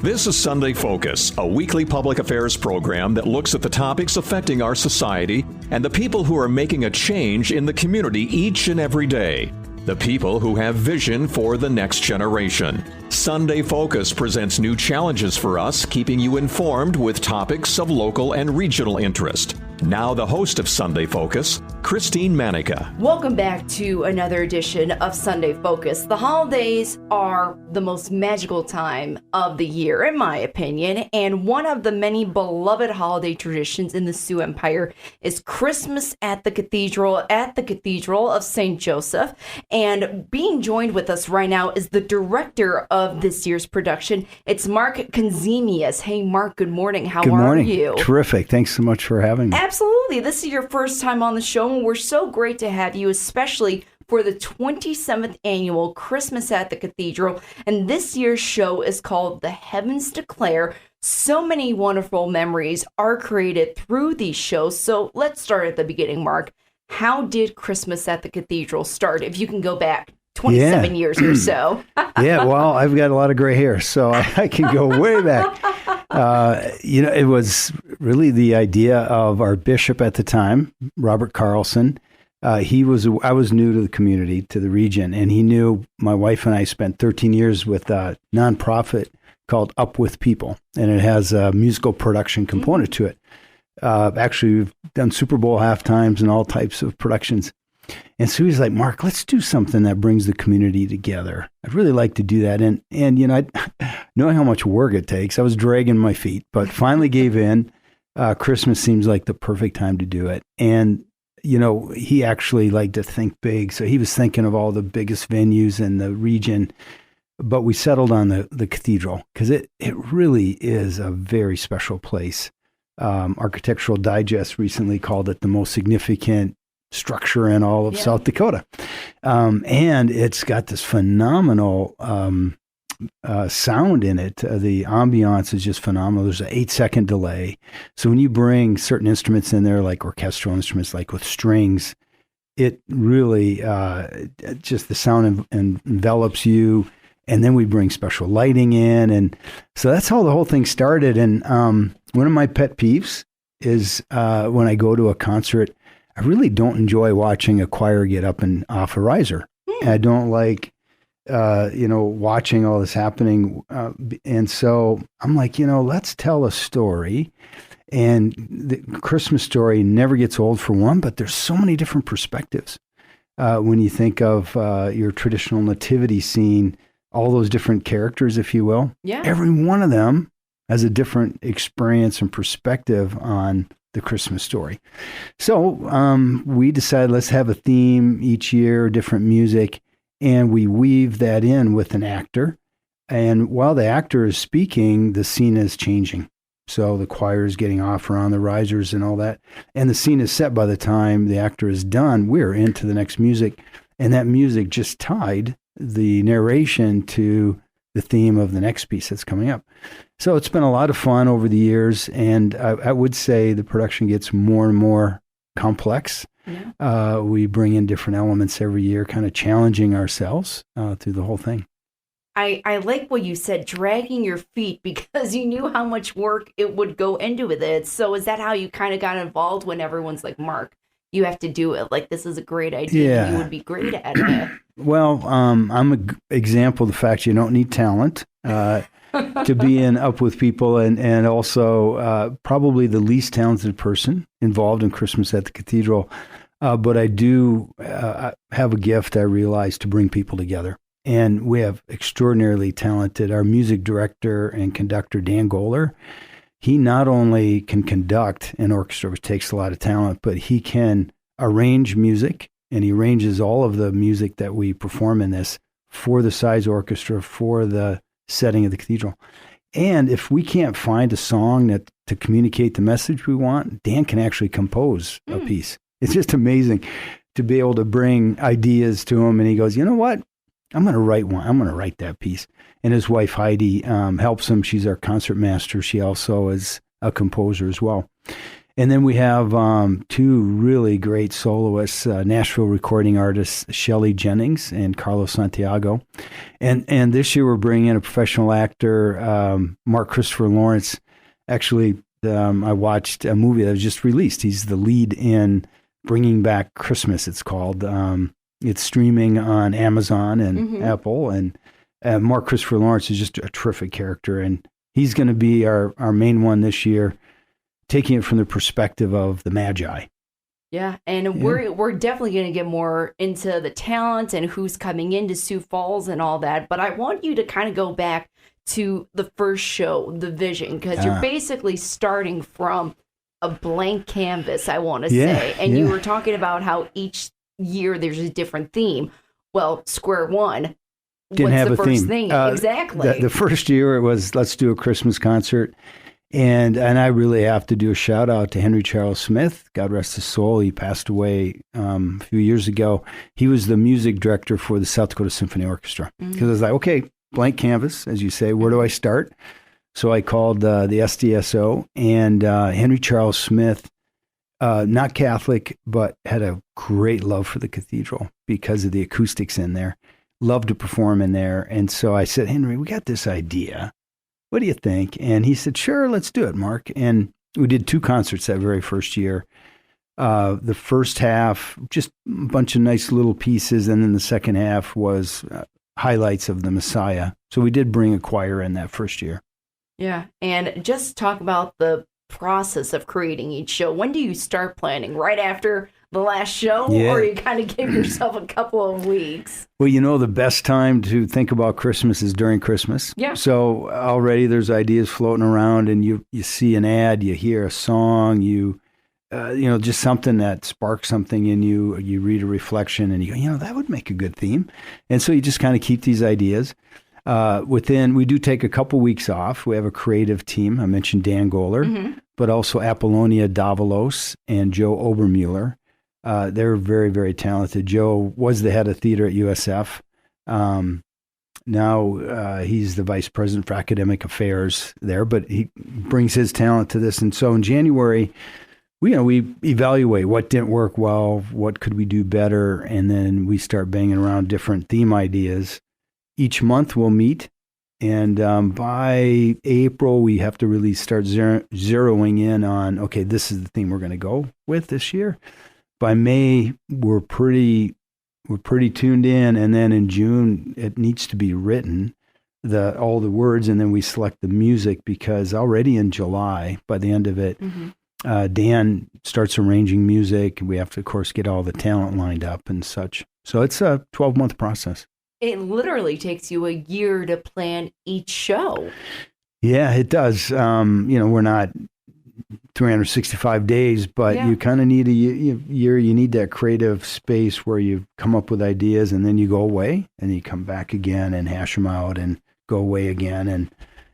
This is Sunday Focus, a weekly public affairs program that looks at the topics affecting our society and the people who are making a change in the community each and every day. The people who have vision for the next generation. Sunday Focus presents new challenges for us, keeping you informed with topics of local and regional interest. Now the host of Sunday Focus, Christine Manica. Welcome back to another edition of Sunday Focus. The holidays are the most magical time of the year, in my opinion, and one of the many beloved holiday traditions in the Sioux Empire is Christmas at the Cathedral of St. Joseph. And being joined with us right now is the director of this year's production. It's Mark Conzemius. Hey, Mark, good morning. How are you? Terrific. Thanks so much for having me. Absolutely. This is your first time on the show, and we're so great to have you, especially for the 27th annual Christmas at the Cathedral. And this year's show is called The Heavens Declare. So many wonderful memories are created through these shows. So let's start at the beginning, Mark. How did Christmas at the Cathedral start, if you can go back 27 years or so? Yeah, well, I've got a lot of gray hair, so I can go way back. It was really the idea of our bishop at the time, Robert Carlson. I was new to the community, to the region, and he knew my wife and I spent 13 years with a nonprofit called Up With People, and it has a musical production component to it. Actually, we've done Super Bowl halftimes and all types of productions. And so he's like, Mark, let's do something that brings the community together. I'd really like to do that. And knowing how much work it takes, I was dragging my feet, but finally gave in. Christmas seems like the perfect time to do it. And, he actually liked to think big. So he was thinking of all the biggest venues in the region. But we settled on the cathedral because it really is a very special place. Architectural Digest recently called it the most significant structure in all of South Dakota. And it's got this phenomenal sound in it. The ambiance is just phenomenal. There's an 8-second delay. So when you bring certain instruments in there, like orchestral instruments, like with strings, it really, just the sound envelops you. And then we bring special lighting in. And so that's how the whole thing started. And one of my pet peeves is when I go to a concert, I really don't enjoy watching a choir get up and off a riser. I don't like, watching all this happening. And so I'm like, let's tell a story. And the Christmas story never gets old, for one, but there's so many different perspectives. When you think of your traditional nativity scene, all those different characters, if you will, every one of them has a different experience and perspective on the Christmas story. So we decided, let's have a theme each year, different music, and we weave that in with an actor. And while the actor is speaking, the scene is changing. So the choir is getting off around the risers and all that. And the scene is set by the time the actor is done. We're into the next music. And that music just tied the narration to the theme of the next piece that's coming up. So it's been a lot of fun over the years, and I would say the production gets more and more complex. Yeah. We bring in different elements every year, kind of challenging ourselves through the whole thing. I like what you said, dragging your feet, because you knew how much work it would go into it. So is that how you kind of got involved when everyone's like, Mark, you have to do it? Like, this is a great idea. Yeah. You would be great at it. Well, I'm an example of the fact you don't need talent to be in Up With People, and also probably the least talented person involved in Christmas at the Cathedral. But I do have a gift, I realize, to bring people together. And we have extraordinarily talented, our music director and conductor, Dan Goller. He not only can conduct an orchestra, which takes a lot of talent, but he can arrange music, and he arranges all of the music that we perform in this for the size orchestra, for the setting of the cathedral. And if we can't find a song to communicate the message we want, Dan can actually compose a piece. It's just amazing to be able to bring ideas to him. And he goes, you know what? I'm going to write one. I'm going to write that piece. And his wife, Hy-Vee, helps him. She's our concert master. She also is a composer as well. And then we have two really great soloists, Nashville recording artists, Shelley Jennings and Carlos Santiago. And this year we're bringing in a professional actor, Mark Christopher Lawrence. Actually, I watched a movie that was just released. He's the lead in Bringing Back Christmas, it's called. It's streaming on Amazon and Apple. And Mark Christopher Lawrence is just a terrific character. And he's going to be our main one this year, taking it from the perspective of the Magi. Yeah, and we're definitely going to get more into the talent and who's coming into Sioux Falls and all that. But I want you to kind of go back to the first show, The Vision, because you're basically starting from a blank canvas, I want to say. And you were talking about how each year there's a different theme. Well, Square One didn't have the a first theme. Thing? Exactly. The first year it was, let's do a Christmas concert. And I really have to do a shout out to Henry Charles Smith. God rest his soul. He passed away a few years ago. He was the music director for the South Dakota Symphony Orchestra. Because I was like, okay, blank canvas, as you say, where do I start? So I called the SDSO, and Henry Charles Smith, not Catholic, but had a great love for the cathedral because of the acoustics in there. Loved to perform in there. And so I said, Henry, we got this idea. What do you think? And he said, sure, let's do it, Mark. And we did 2 concerts that very first year. The first half, just a bunch of nice little pieces. And then the second half was highlights of the Messiah. So we did bring a choir in that first year. Yeah. And just talk about the process of creating each show. When do you start planning? Right after the last show? Yeah. Or you kind of give yourself a couple of weeks? Well, the best time to think about Christmas is during Christmas. Yeah. So already there's ideas floating around, and you see an ad, you hear a song, just something that sparks something in you. You read a reflection and you go, that would make a good theme. And so you just kind of keep these ideas. We do take a couple weeks off. We have a creative team. I mentioned Dan Goller, but also Apollonia Davalos and Joe Obermueller. They're very, very talented. Joe was the head of theater at USF. Now he's the vice president for academic affairs there, but he brings his talent to this. And so in January, we evaluate what didn't work well, what could we do better, and then we start banging around different theme ideas. Each month we'll meet, and by April we have to really start zeroing in on, okay, this is the theme we're going to go with this year. By May, we're pretty tuned in, and then in June it needs to be written, all the words, and then we select the music, because already in July, by the end of it, Dan starts arranging music. We have to, of course, get all the talent lined up and such. So it's a 12-month process. It literally takes you a year to plan each show. Yeah, it does. We're not 365 days, but you kind of need a year. You need that creative space where you come up with ideas, and then you go away, and you come back again and hash them out and go away again.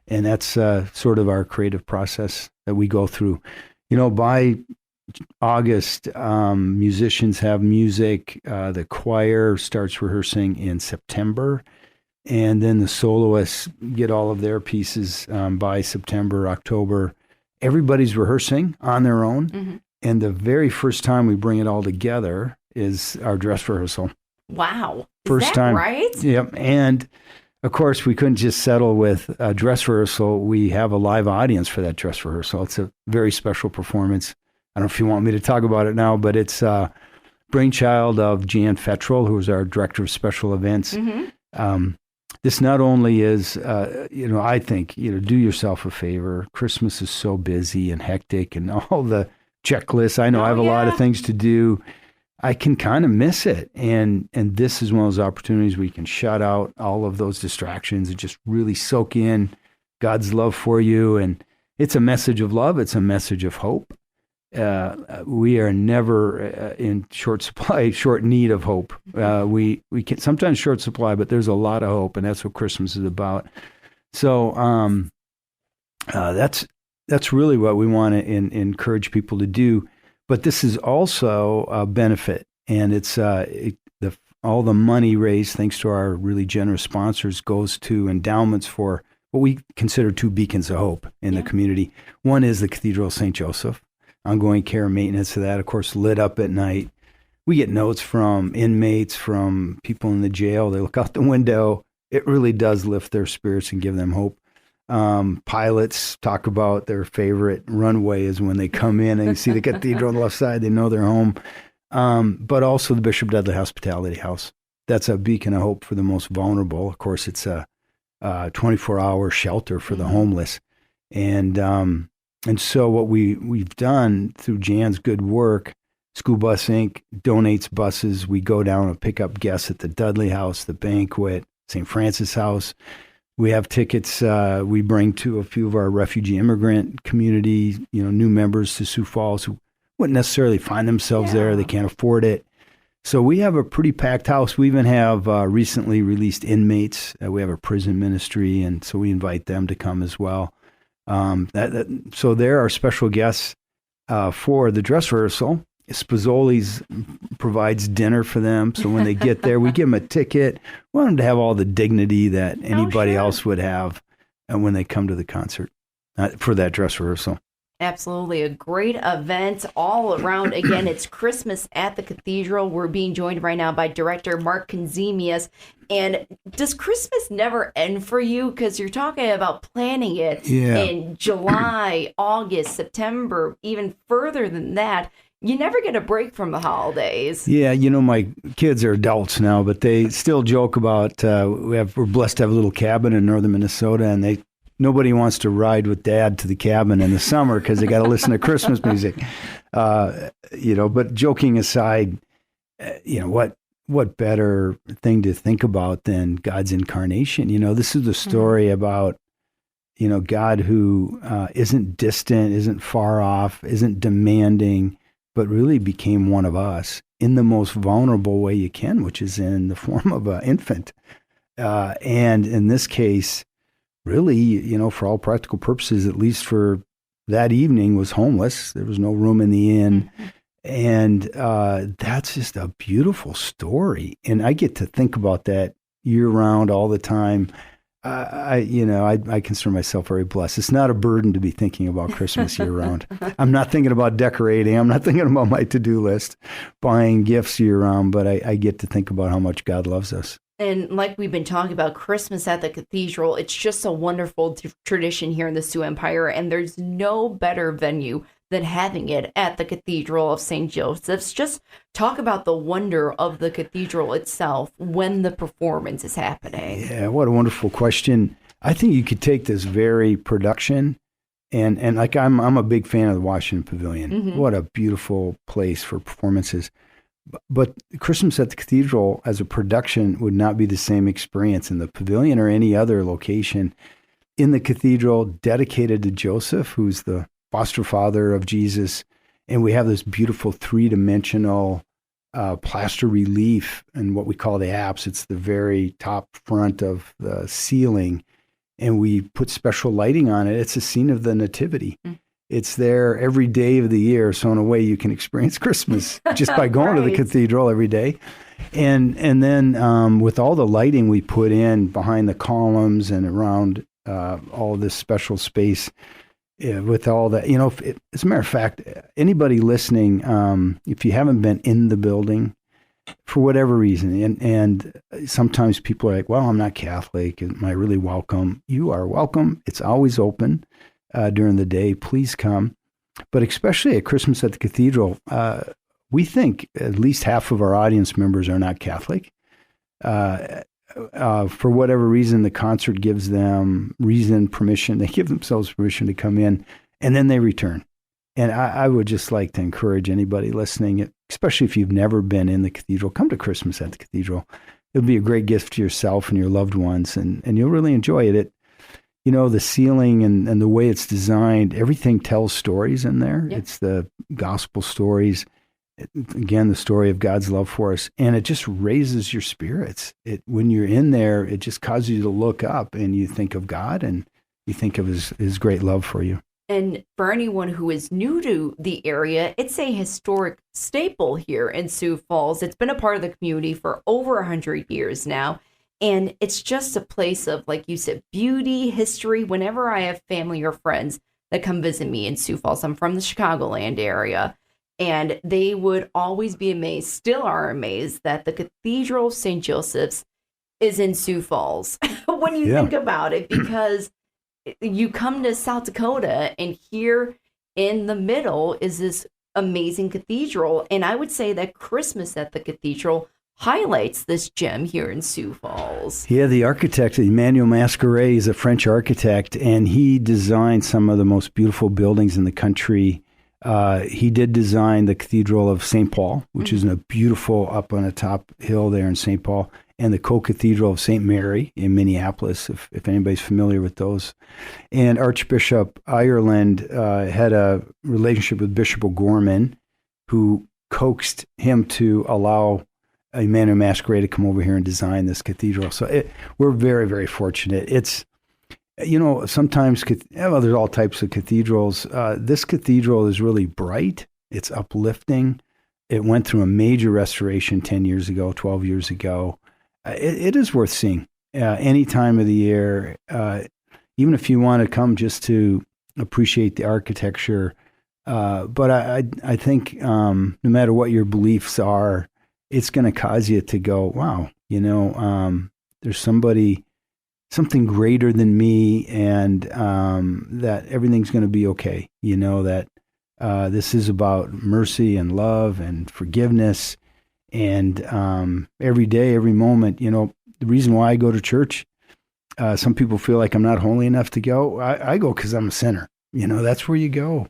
And that's sort of our creative process that we go through. By August, musicians have music. The choir starts rehearsing in September, and then the soloists get all of their pieces by September, October. Everybody's rehearsing on their own, and the very first time we bring it all together is our dress rehearsal. Wow. First Is that time. Right? Yep. And of course, we couldn't just settle with a dress rehearsal. We have a live audience for that dress rehearsal. It's a very special performance. I don't know if you want me to talk about it now, but it's brainchild of Jan Fettrell, who is our director of special events. This not only is, I think, do yourself a favor. Christmas is so busy and hectic, and all the checklists. I know I have a lot of things to do. I can kind of miss it. And this is one of those opportunities where you can shut out all of those distractions and just really soak in God's love for you. And it's a message of love. It's a message of hope. We are never in short need of hope. We can sometimes short supply, but there's a lot of hope, and that's what Christmas is about. So that's really what we want to encourage people to do. But this is also a benefit, and it's all the money raised, thanks to our really generous sponsors, goes to endowments for what we consider 2 beacons of hope in the community. One is the Cathedral of St. Joseph. ongoing care and maintenance of that, of course, lit up at night. We get notes from inmates, from people in the jail. They look out the window. It really does lift their spirits and give them hope. Pilots talk about their favorite runway is when they come in and you see the cathedral on the left side, they know they're home. But also the Bishop Dudley Hospitality House. That's a beacon of hope for the most vulnerable. Of course, it's a 24-hour shelter for the homeless. And so what we've done through Jan's good work, School Bus Inc. donates buses. We go down and pick up guests at the Dudley House, the banquet, St. Francis House. We have tickets we bring to a few of our refugee immigrant community, new members to Sioux Falls who wouldn't necessarily find themselves there. They can't afford it. So we have a pretty packed house. We even have recently released inmates. We have a prison ministry, and so we invite them to come as well. So there are special guests for the dress rehearsal. Spazzoli's provides dinner for them. So when they get there, we give them a ticket. We want them to have all the dignity that anybody else would have when they come to the concert for that dress rehearsal. Absolutely. A great event all around. Again, it's Christmas at the Cathedral. We're being joined right now by director Mark Conzemius. And does Christmas never end for you? Because you're talking about planning it in July, August, September, even further than that. You never get a break from the holidays. Yeah, my kids are adults now, but they still joke about we're blessed to have a little cabin in northern Minnesota, and nobody wants to ride with Dad to the cabin in the summer because they got to listen to Christmas music. But joking aside, what better thing to think about than God's incarnation? This is the story about God who isn't distant, isn't far off, isn't demanding, but really became one of us in the most vulnerable way you can, which is in the form of an infant. And in this case, really, for all practical purposes, at least for that evening, was homeless. There was no room in the inn. And that's just a beautiful story. And I get to think about that year round all the time. I consider myself very blessed. It's not a burden to be thinking about Christmas year round. I'm not thinking about decorating. I'm not thinking about my to-do list, buying gifts year round, but I get to think about how much God loves us. And like we've been talking about Christmas at the Cathedral, it's just a wonderful tradition here in the Sioux Empire, and there's no better venue than having it at the Cathedral of St. Joseph's. Just talk about the wonder of the cathedral itself when the performance is happening. Yeah, what a wonderful question. I think you could take this very production and like I'm a big fan of the Washington Pavilion. Mm-hmm. What a beautiful place for performances. But Christmas at the Cathedral as a production would not be the same experience in the pavilion or any other location. In the cathedral, dedicated to Joseph, who's the foster father of Jesus, and we have this beautiful three-dimensional plaster relief and what we call the apse. It's the very top front of the ceiling, and we put special lighting on it. It's a scene of the Nativity. Mm. It's there every day of the year, so in a way you can experience Christmas just by going to the cathedral every day. And then with all the lighting we put in behind the columns and around all this special space, with all that, as a matter of fact, anybody listening, if you haven't been in the building for whatever reason, and sometimes people are like, well, I'm not Catholic, am I really welcome? You are welcome. It's always open during the day. Please come. But especially at Christmas at the Cathedral, we think at least half of our audience members are not Catholic. For whatever reason, the concert gives them permission. They give themselves permission to come in, and then they return. And I would just like to encourage anybody listening, especially if you've never been in the cathedral, come to Christmas at the Cathedral. It'll be a great gift to yourself and your loved ones, and you'll really enjoy it. The ceiling and the way it's designed, everything tells stories in there. Yep. It's the gospel stories. Again, the story of God's love for us, and it just raises your spirits. When you're in there, it just causes you to look up, and you think of God, and you think of His great love for you. And for anyone who is new to the area, it's a historic staple here in Sioux Falls. It's been a part of the community for over 100 years now, and it's just a place of, like you said, beauty, history. Whenever I have family or friends that come visit me in Sioux Falls. I'm from the Chicagoland area. And they would always be amazed, still are amazed, that the Cathedral of St. Joseph's is in Sioux Falls when you think about it, because you come to South Dakota and here in the middle is this amazing cathedral. And I would say that Christmas at the cathedral highlights this gem here in Sioux Falls. Yeah, the architect, Emmanuel Masqueret, is a French architect, and he designed some of the most beautiful buildings in the country. He did design the Cathedral of St. Paul, which is a beautiful up on a top hill there in St. Paul, and the Co-Cathedral of St. Mary in Minneapolis, if anybody's familiar with those. And Archbishop Ireland had a relationship with Bishop O'Gorman, who coaxed him to allow Emmanuel Masqueret to come over here and design this cathedral. So we're very, very fortunate. It's, sometimes, there's all types of cathedrals. This cathedral is really bright. It's uplifting. It went through a major restoration 10 years ago, 12 years ago. It is worth seeing any time of the year, even if you want to come just to appreciate the architecture. But I think no matter what your beliefs are, it's going to cause you to go, wow, there's something greater than me, and that everything's going to be okay. That this is about mercy and love and forgiveness. And every day, every moment, the reason why I go to church, some people feel like I'm not holy enough to go. I go because I'm a sinner. That's where you go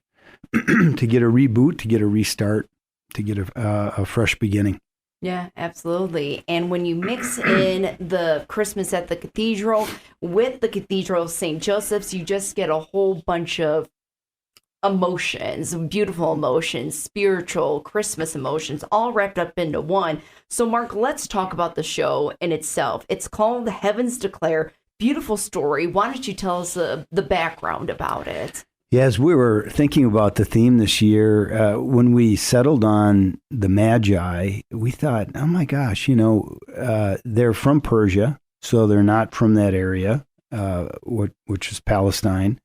to get a reboot, to get a restart, to get a fresh beginning. Yeah, absolutely. And when you mix in the Christmas at the cathedral with the Cathedral of St. Joseph's, you just get a whole bunch of emotions, beautiful emotions, spiritual Christmas emotions, all wrapped up into one. So, Mark, let's talk about the show in itself. It's called Heavens Declare. Beautiful story. Why don't you tell us the background about it? Yeah, as we were thinking about the theme this year, when we settled on the Magi, we thought, oh my gosh, they're from Persia, so they're not from that area, which is Palestine.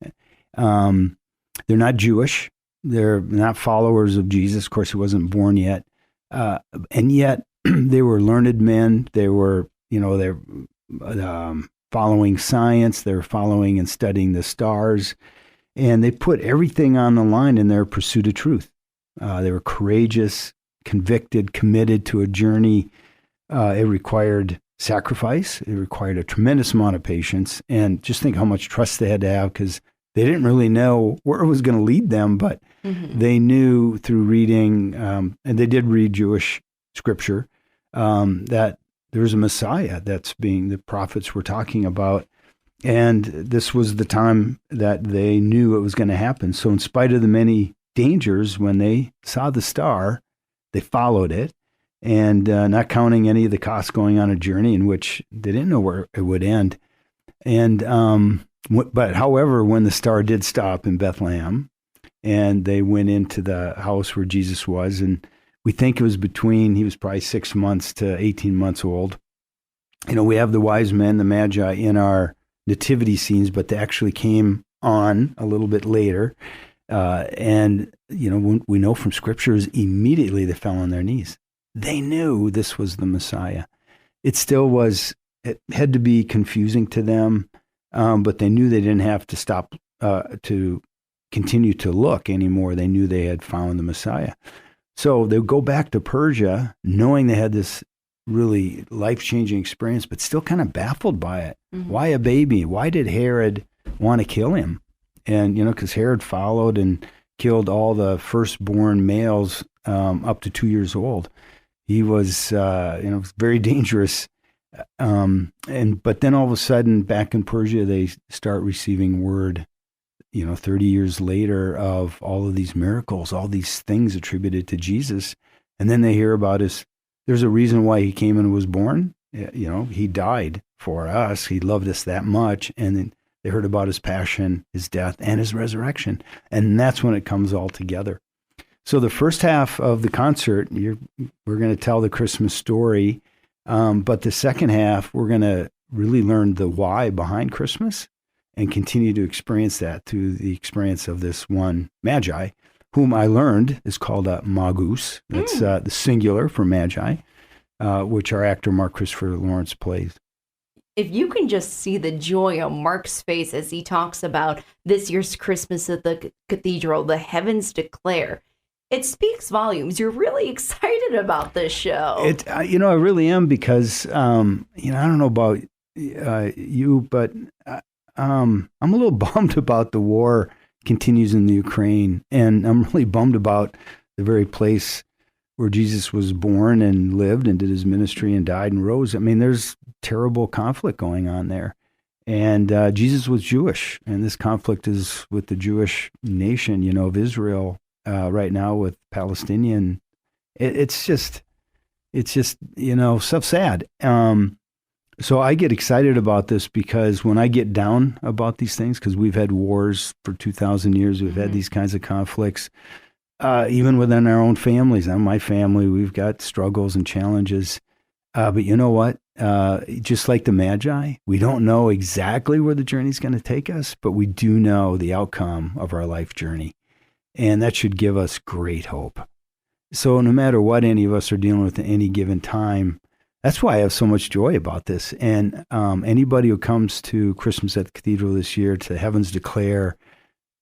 They're not Jewish. They're not followers of Jesus. Of course, he wasn't born yet. And yet they were learned men. They were, they're following science. They're following and studying the stars. And they put everything on the line in their pursuit of truth. They were courageous, convicted, committed to a journey. It required sacrifice. It required a tremendous amount of patience. And just think how much trust they had to have, because they didn't really know where it was going to lead them, but they knew through reading, and they did read Jewish scripture, that there's a Messiah the prophets were talking about. And this was the time that they knew it was going to happen. So in spite of the many dangers, when they saw the star, they followed it, and not counting any of the costs going on a journey in which they didn't know where it would end. And but however, when the star did stop in Bethlehem, and they went into the house where Jesus was, and we think it was he was probably 6 months to 18 months old. We have the wise men, the Magi, in our nativity scenes, but they actually came on a little bit later. And, we know from scriptures, immediately they fell on their knees. They knew this was the Messiah. It had to be confusing to them, but they knew they didn't have to stop to continue to look anymore. They knew they had found the Messiah. So they go back to Persia, knowing they had this really life-changing experience, but still kind of baffled by it. Why a baby? Why did Herod want to kill him? And, because Herod followed and killed all the firstborn males up to 2 years old. He was, very dangerous. But then all of a sudden, back in Persia, they start receiving word, 30 years later, of all of these miracles, all these things attributed to Jesus. And then they hear about there's a reason why he came and was born. He died for us. He loved us that much. And then they heard about his passion, his death, and his resurrection. And that's when it comes all together. So the first half of the concert, we're going to tell the Christmas story. But the second half, we're going to really learn the why behind Christmas. and continue to experience that through the experience of this one Magi, whom I learned is called a magus. That's the singular for Magi, which our actor Mark Christopher Lawrence plays. If you can just see the joy on Mark's face as he talks about this year's Christmas at the cathedral, the heavens declare, it speaks volumes. You're really excited about this show. I really am because, I don't know about you, but I'm a little bummed about the war continues in the Ukraine, and I'm really bummed about the very place where Jesus was born and lived and did his ministry and died and rose. I mean, there's terrible conflict going on there. And Jesus was Jewish, and this conflict is with the Jewish nation, of Israel right now with Palestinian. It's just, so sad. So I get excited about this because when I get down about these things, because we've had wars for 2,000 years, we've had these kinds of conflicts, even within our own families. Now, my family, we've got struggles and challenges. But you know what? Just like the Magi, we don't know exactly where the journey's going to take us, but we do know the outcome of our life journey. And that should give us great hope. So no matter what any of us are dealing with at any given time, that's why I have so much joy about this. And anybody who comes to Christmas at the Cathedral this year, to Heavens Declare,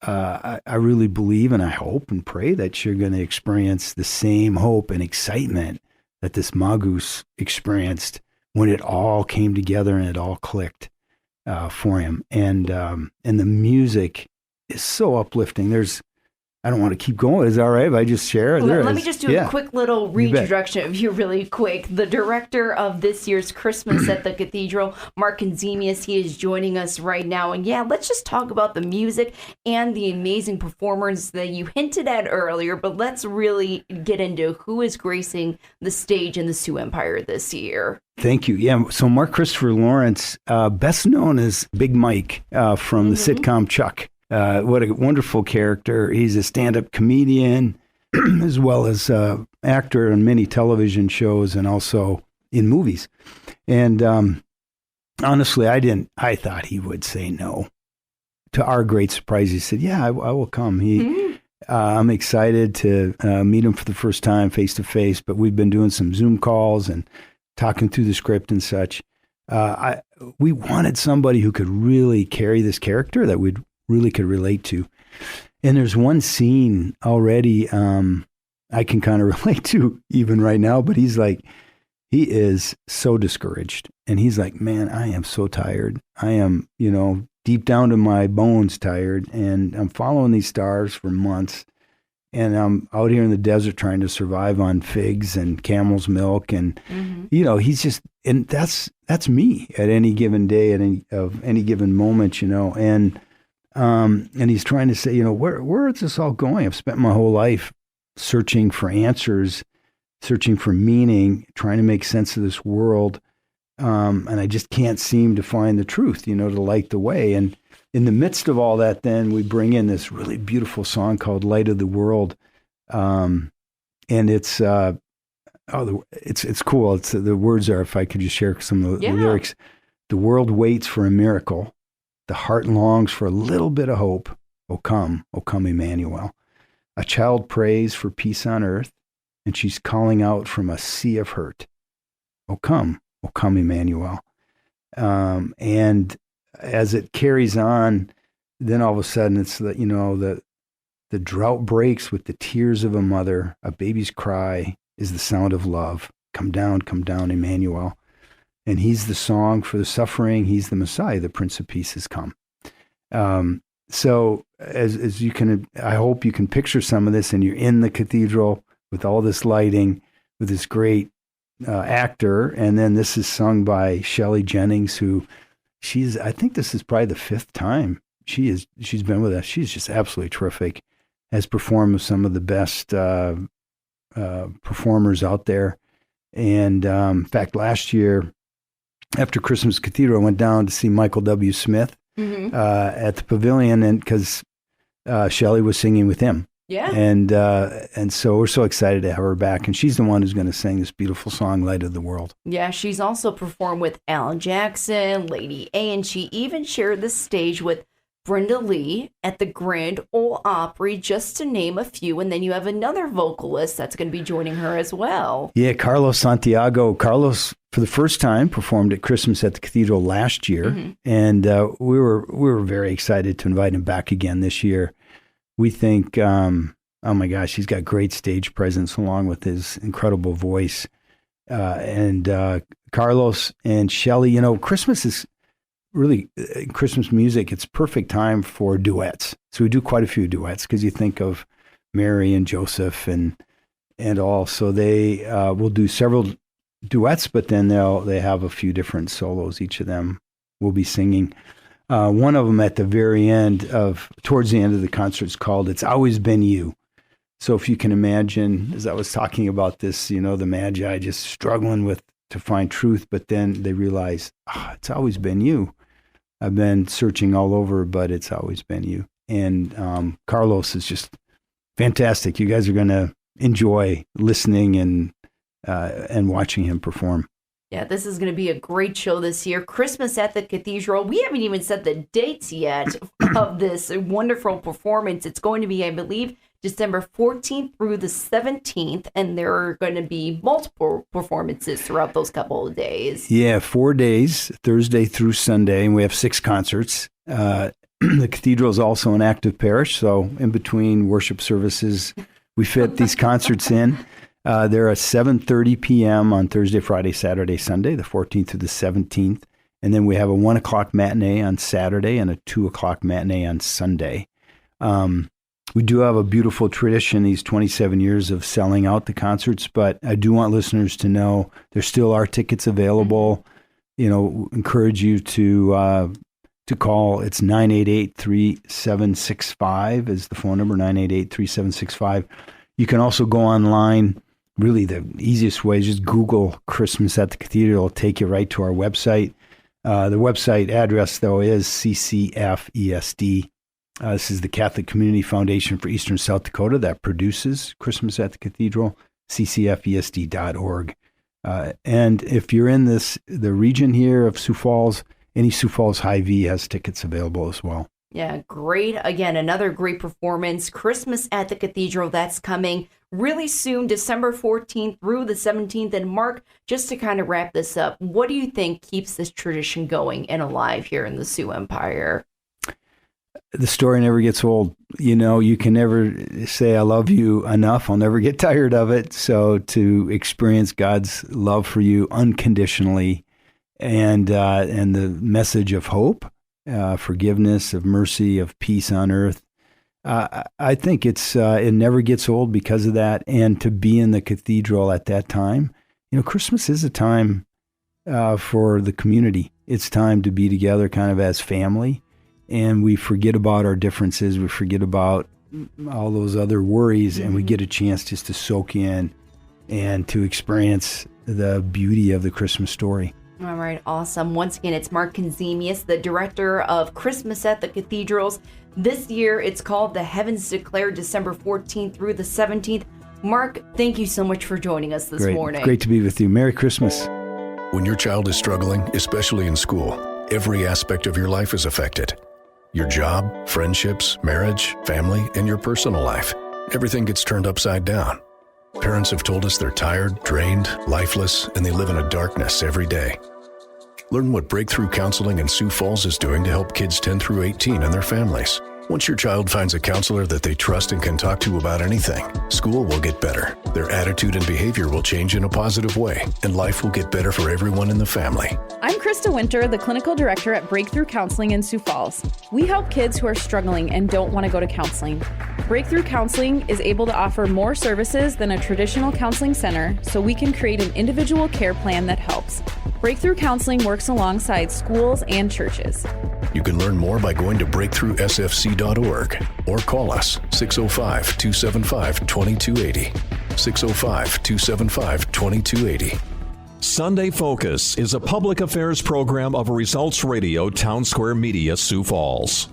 I really believe and I hope and pray that you're going to experience the same hope and excitement that this Magus experienced when it all came together and it all clicked for him. And the music is so uplifting. I don't want to keep going. Is that all right if I just share? Let me just do a quick little reintroduction of you really quick. The director of this year's Christmas at the Cathedral, Mark Conzemius, he is joining us right now. And let's just talk about the music and the amazing performers that you hinted at earlier, but let's really get into who is gracing the stage in the Sioux Empire this year. Thank you. Yeah, so Mark Christopher Lawrence, best known as Big Mike from the sitcom Chuck. What a wonderful character. He's a stand-up comedian as well as actor on many television shows and also in movies. And honestly, I thought he would say no. To our great surprise, he said, I will come. I'm excited to meet him for the first time face to face, but we've been doing some Zoom calls and talking through the script and such. We wanted somebody who could really carry this character that we'd really could relate to. And there's one scene already I can kind of relate to even right now, but he is so discouraged. And he's like, man, I am so tired. I am, deep down to my bones tired. And I'm following these stars for months. And I'm out here in the desert trying to survive on figs and camel's milk. And, he's just, and that's me at any given day, at any given moment, and he's trying to say, where is this all going? I've spent my whole life searching for answers, searching for meaning, trying to make sense of this world. And I just can't seem to find the truth, to light the way. And in the midst of all that, then we bring in this really beautiful song called Light of the World. And it's cool. The words are, if I could just share some of the lyrics, the world waits for a miracle. The heart longs for a little bit of hope. O come, Emmanuel. A child prays for peace on earth, and she's calling out from a sea of hurt. O come, Emmanuel. And as it carries on, then all of a sudden it's the drought breaks with the tears of a mother. A baby's cry is the sound of love. Come down, Emmanuel. And he's the song for the suffering. He's the Messiah. The Prince of Peace has come. So as you can, I hope you can picture some of this, and you're in the cathedral with all this lighting, with this great actor. And then this is sung by Shelley Jennings, who I think this is probably the fifth time she's been with us. She's just absolutely terrific. Has performed with some of the best performers out there. And in fact, last year, after Christmas Cathedral, I went down to see Michael W. Smith at the Pavilion, and because Shelley was singing with him. Yeah. And so we're so excited to have her back. And she's the one who's going to sing this beautiful song, Light of the World. Yeah, she's also performed with Alan Jackson, Lady A, and she even shared the stage with Brenda Lee at the Grand Ole Opry, just to name a few. And then you have another vocalist that's going to be joining her as well. Yeah, Carlos Santiago. Carlos, for the first time, performed at Christmas at the Cathedral last year. Mm-hmm. And we were very excited to invite him back again this year. We think, oh my gosh, he's got great stage presence along with his incredible voice. And Carlos and Shelley, Christmas is really, Christmas music, it's perfect time for duets. So we do quite a few duets because you think of Mary and Joseph and all. So they will do several duets, but then they have a few different solos. Each of them will be singing. One of them at the very end towards the end of the concert is called It's Always Been You. So if you can imagine, as I was talking about this, the Magi just struggling to find truth, but then they realize, it's always been you. I've been searching all over, but it's always been you. And Carlos is just fantastic. You guys are going to enjoy listening and watching him perform. Yeah, this is going to be a great show this year. Christmas at the Cathedral. We haven't even set the dates yet of this wonderful performance. It's going to be, I believe, December 14th through the 17th, and there are going to be multiple performances throughout those couple of days. Yeah, 4 days, Thursday through Sunday, and we have 6 concerts. The Cathedral is also an active parish, so in between worship services, we fit these concerts in. They're at 7:30 p.m. on Thursday, Friday, Saturday, Sunday, the 14th through the 17th. And then we have a 1 o'clock matinee on Saturday and a 2 o'clock matinee on Sunday. We do have a beautiful tradition, these 27 years of selling out the concerts, but I do want listeners to know there still are tickets available. Encourage you to call. It's 988-3765 is the phone number, 988-3765. You can also go online. Really, the easiest way is just Google Christmas at the Cathedral. It'll take you right to our website. The website address, though, is CCFESD. This is the Catholic Community Foundation for Eastern South Dakota that produces Christmas at the Cathedral, ccfesd.org. And if you're in the region here of Sioux Falls, any Sioux Falls Hy-Vee has tickets available as well. Yeah, great. Again, another great performance. Christmas at the Cathedral, that's coming really soon, December 14th through the 17th. And Mark, just to kind of wrap this up, what do you think keeps this tradition going and alive here in the Sioux Empire? The story never gets old. You can never say, I love you enough. I'll never get tired of it. So to experience God's love for you unconditionally and the message of hope, forgiveness, of mercy, of peace on earth. I think it never gets old because of that. And to be in the cathedral at that time, Christmas is a time for the community. It's time to be together kind of as family. And we forget about our differences. We forget about all those other worries, and we get a chance just to soak in and to experience the beauty of the Christmas story. All right, awesome. Once again, it's Mark Conzemius, the director of Christmas at the Cathedrals. This year, it's called The Heavens Declare, December 14th through the 17th. Mark, thank you so much for joining us this morning. Great to be with you. Merry Christmas. When your child is struggling, especially in school, every aspect of your life is affected. Your job, friendships, marriage, family, and your personal life. Everything gets turned upside down. Parents have told us they're tired, drained, lifeless, and they live in a darkness every day. Learn what Breakthrough Counseling in Sioux Falls is doing to help kids 10 through 18 and their families. Once your child finds a counselor that they trust and can talk to about anything, school will get better. Their attitude and behavior will change in a positive way, and life will get better for everyone in the family. I'm Krista Winter, the clinical director at Breakthrough Counseling in Sioux Falls. We help kids who are struggling and don't want to go to counseling. Breakthrough Counseling is able to offer more services than a traditional counseling center, so we can create an individual care plan that helps. Breakthrough Counseling works alongside schools and churches. You can learn more by going to breakthroughsfc.org or call us 605-275-2280. 605-275-2280. Sunday Focus is a public affairs program of Results Radio Town Square Media, Sioux Falls.